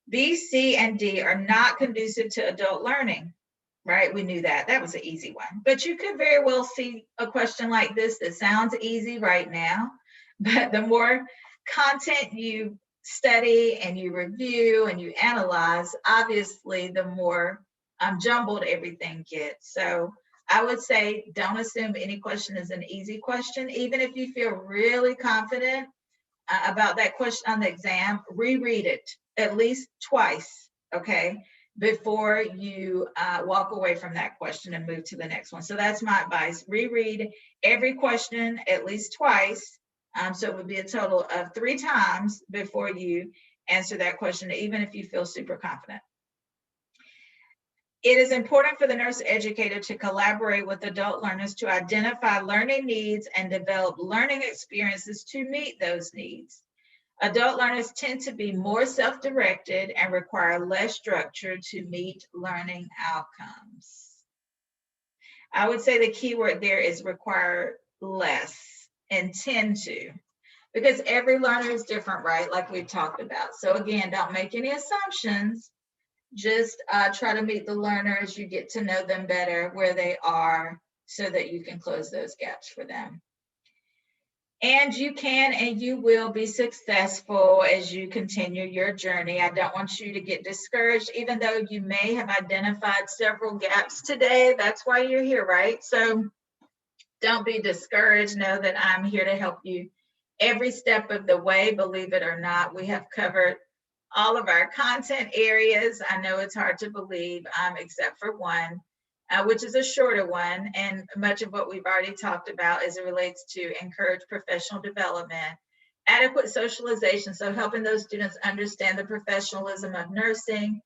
B, C, and D are not conducive to adult learning, right? We knew that. That was an easy one. But you could very well see a question like this that sounds easy right now, but the more content you study and you review and you analyze, obviously, the more jumbled everything gets. So I would say don't assume any question is an easy question. Even if you feel really confident about that question on the exam, reread it at least twice, okay, before you walk away from that question and move to the next one. So that's my advice. Reread every question at least twice. So it would be a total of 3 times before you answer that question, even if you feel super confident. It is important for the nurse educator to collaborate with adult learners to identify learning needs and develop learning experiences to meet those needs. Adult learners tend to be more self-directed and require less structure to meet learning outcomes. I would say the key word there is require less and tend to, because every learner is different, right? Like we've talked about. So again, don't make any assumptions. Just try to meet the learner as you get to know them better, where they are, so that you can close those gaps for them. And you can and you will be successful as you continue your journey. I don't want you to get discouraged, even though you may have identified several gaps today. That's why you're here, right? So don't be discouraged. Know that I'm here to help you every step of the way. Believe it or not, we have covered all of our content areas. I know it's hard to believe, except for one, which is a shorter one. And much of what we've already talked about as it relates to encourage professional development, adequate socialization, so helping those students understand the professionalism of nursing.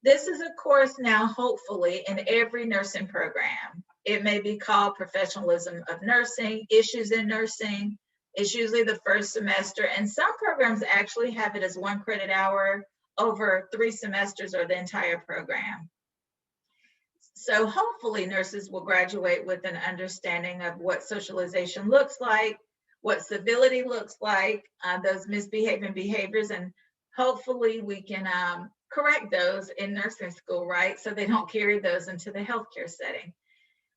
This is a course now, hopefully, in every nursing program. It may be called Professionalism of Nursing, Issues in Nursing. It's usually the first semester, and some programs actually have it as 1 credit hour over 3 semesters or the entire program. So hopefully nurses will graduate with an understanding of what socialization looks like, what civility looks like, those misbehaving behaviors, and hopefully we can correct those in nursing school, right? So they don't carry those into the healthcare setting.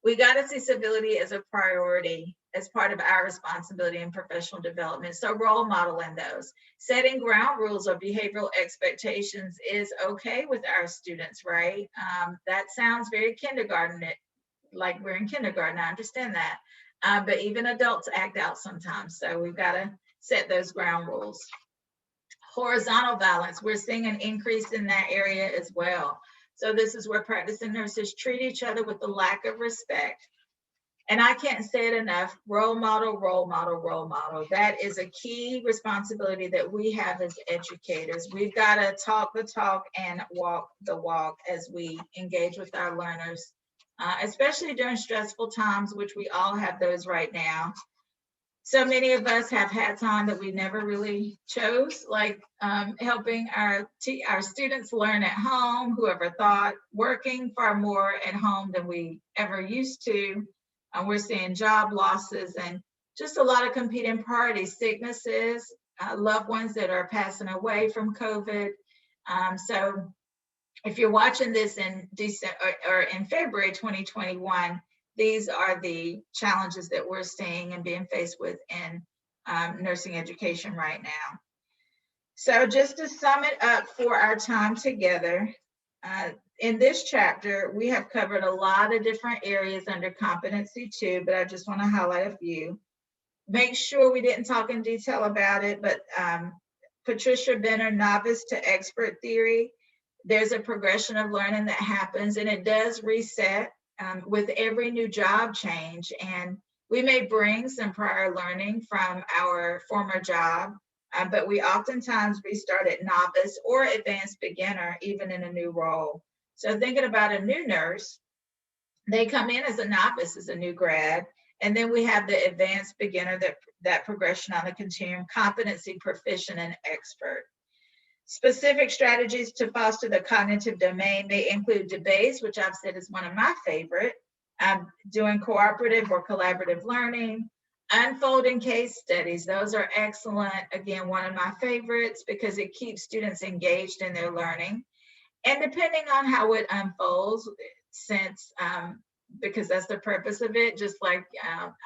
We got to see civility as a priority as part of our responsibility in professional development. So role modeling those. Setting ground rules or behavioral expectations is okay with our students, right? That sounds very kindergarten, like we're in kindergarten, I understand that. But even adults act out sometimes. So we've got to set those ground rules. Horizontal violence, we're seeing an increase in that area as well. So this is where practicing nurses treat each other with a lack of respect. And I can't say it enough, role model, role model, role model. That is a key responsibility that we have as educators. We've got to talk the talk and walk the walk as we engage with our learners, especially during stressful times, which we all have those right now. So many of us have hats on that we never really chose, like helping our students learn at home. Whoever thought, working far more at home than we ever used to. We're seeing job losses and just a lot of competing priorities, sicknesses, loved ones that are passing away from COVID. So if you're watching this in December or in February 2021, these are the challenges that we're seeing and being faced with in nursing education right now. So just to sum it up for our time together, in this chapter, we have covered a lot of different areas under competency 2, but I just want to highlight a few. Make sure we didn't talk in detail about it, but Patricia Benner, novice to expert theory, there's a progression of learning that happens, and it does reset with every new job change. And we may bring some prior learning from our former job, but we oftentimes restart at novice or advanced beginner, even in a new role. So thinking about a new nurse, they come in as a novice, as a new grad, and then we have the advanced beginner, that progression on the continuum, competency, proficient, and expert. Specific strategies to foster the cognitive domain, they include debates, which I've said is one of my favorite, doing cooperative or collaborative learning, unfolding case studies. Those are excellent. Again, one of my favorites because it keeps students engaged in their learning. And depending on how it unfolds, since, because that's the purpose of it, just like,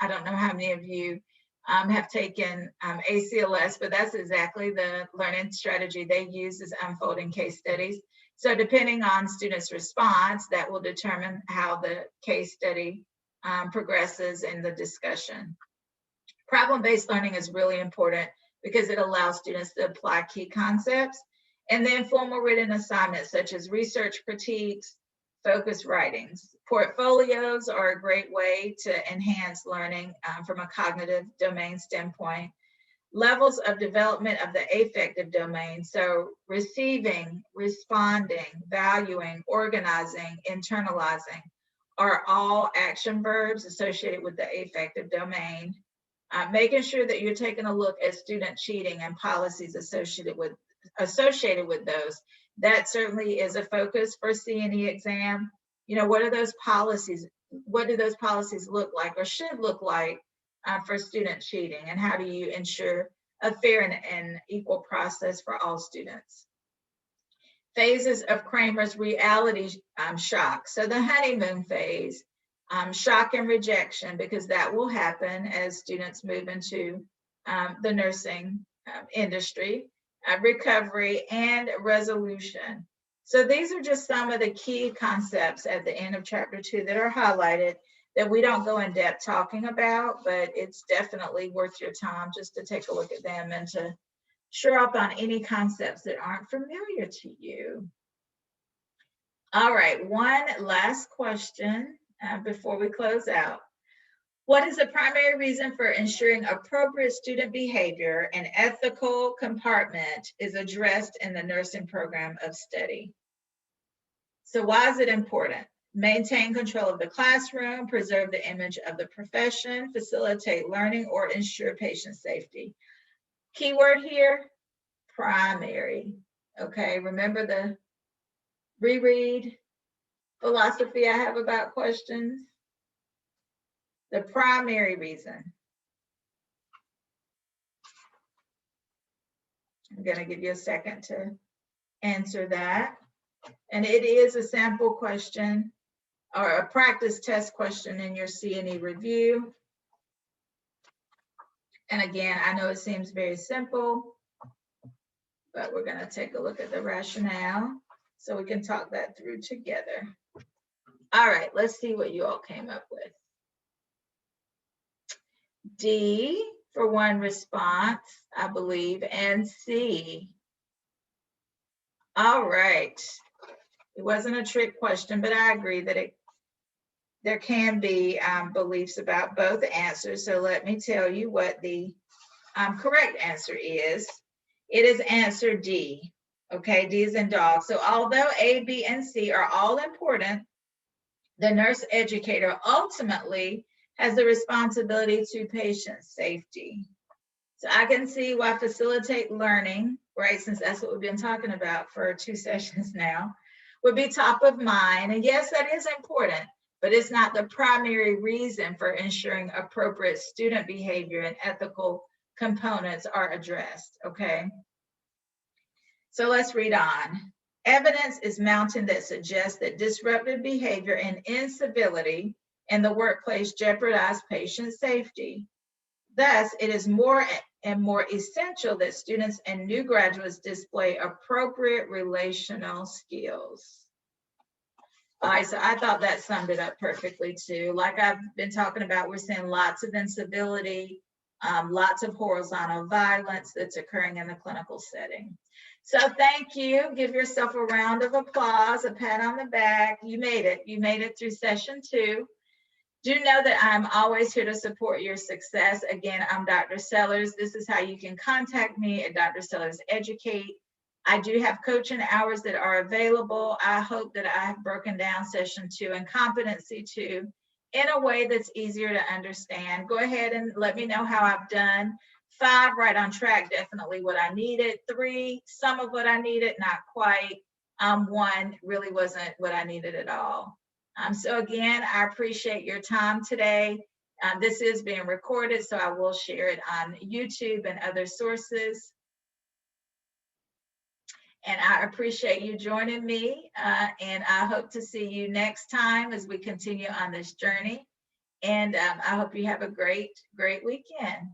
I don't know how many of you have taken ACLS, but that's exactly the learning strategy they use, is unfolding case studies. So depending on students' response, that will determine how the case study progresses in the discussion. Problem-based learning is really important because it allows students to apply key concepts. And then formal written assignments such as research critiques, focus writings. Portfolios are a great way to enhance learning from a cognitive domain standpoint. Levels of development of the affective domain, so receiving, responding, valuing, organizing, internalizing, are all action verbs associated with the affective domain. Making sure that you're taking a look at student cheating and policies associated with those. That certainly is a focus for CNE exam. You know, what are those policies? What do those policies look like or should look like for student cheating? And how do you ensure a fair and equal process for all students? Phases of Kramer's reality shock. So the honeymoon phase, shock and rejection, because that will happen as students move into the nursing industry, recovery, and resolution. So these are just some of the key concepts at the end of chapter 2 that are highlighted that we don't go in depth talking about, but it's definitely worth your time just to take a look at them and to shore up on any concepts that aren't familiar to you. All right, one last question before we close out. What is the primary reason for ensuring appropriate student behavior and ethical comportment is addressed in the nursing program of study? So why is it important? Maintain control of the classroom, preserve the image of the profession, facilitate learning, or ensure patient safety. Keyword here, primary. Okay, remember the reread philosophy I have about questions? The primary reason. I'm going to give you a second to answer that. And it is a sample question or a practice test question in your CNE review. And again, I know it seems very simple, but we're going to take a look at the rationale so we can talk that through together. All right, let's see what you all came up with. D for one response, I believe, and C. All right. It wasn't a trick question, but I agree that there can be beliefs about both answers. So let me tell you what the correct answer is. It is answer D. Okay, D is in dog. So although A, B, and C are all important, the nurse educator ultimately has the responsibility to patient safety. So I can see why facilitate learning, right, since that's what we've been talking about for 2 sessions now, would be top of mind. And yes, that is important, but it's not the primary reason for ensuring appropriate student behavior and ethical components are addressed, okay? So let's read on. Evidence is mounting that suggests that disruptive behavior and incivility in the workplace jeopardize patient safety. Thus, it is more and more essential that students and new graduates display appropriate relational skills. All right, so I thought that summed it up perfectly too. Like I've been talking about, we're seeing lots of incivility, lots of horizontal violence that's occurring in the clinical setting. So thank you. Give yourself a round of applause, a pat on the back. You made it. You made it through session 2. Do know that I'm always here to support your success. Again, I'm Dr. Sellers. This is how you can contact me at Dr. Sellers Educate. I do have coaching hours that are available. I hope that I have broken down session 2 and competency 2 in a way that's easier to understand. Go ahead and let me know how I've done. 5, right on track, definitely what I needed. 3, some of what I needed, not quite. 1 really wasn't what I needed at all. So again, I appreciate your time today. This is being recorded, so I will share it on YouTube and other sources. And I appreciate you joining me, and I hope to see you next time as we continue on this journey. And I hope you have a great, great weekend.